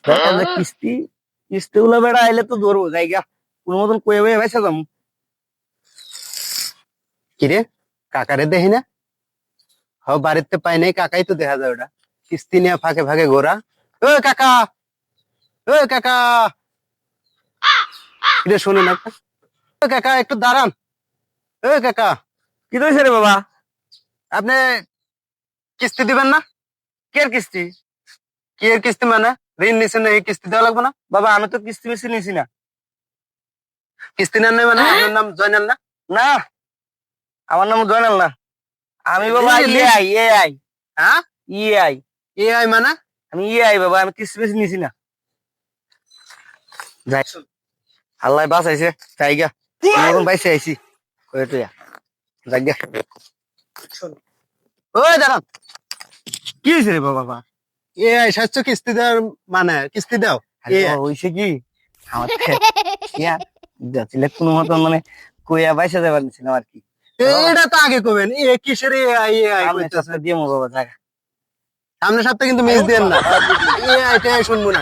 দেখা যায় কিস্তি কিস্তি গুলো বেড়া আইলে তো ধরবো জায়গা কোন মতন কয়ে বয়ে বেসা যাম। কিরে কাকারে দেখি না? বাড়িতে পাই নাই, কাকাই তো দেখা যায় ওটা। কিস্তি নিয়ে ফাঁকে ফাঁকে ঘোরা। ও কাকা, ও কাকা, কিরে শোনে না? ও কাকা একটু দাঁড়ান। ও কাকা, কি হয়েছে রে বাবা? আপনি কিস্তি দিবেন না? কে কিস্তি? কি এর কিস্তি মানে? ঋণ নিছেন, এই কিস্তি দেওয়া লাগবে না? বাবা আমি তো কিস্তি বেশি নিছি না। কিস্তি নেন নাই মানে? আপনার নাম জয়নাল না? না, আমার নাম জয়নাল না। আমি বাবা Really? ইএআই এআই হ্যাঁ, ইএআই। এআই মানে? আমি ইএআই বাবা, আমি কিস্তি বেশি নিছি না। যাই আল্লাহ বাঁচাইছে জায়গা মতন বাইসে আইছি কয়ে তুইয়া জায়গা। ওই দাঁড়ান, কি হয়েছে রে বাবা? এআই স্বাস্থ্য কিস্তি দেওয়ার মানে? কিস্তি দাও এআই। হয়েছে কি আমার যাচ্ছিল কোনো মতন মানে কইয়া বাইসা যাবার নিছিলাম আর কি। এটা তো আগে কবেন, এ কিসের এআই এআই সামনের কইতেছে? সপ্তাহে দিয়ে বাবা জায়গা। সামনের সপ্তাহে কিন্তু মিস দেন না, এআই শুনবো না।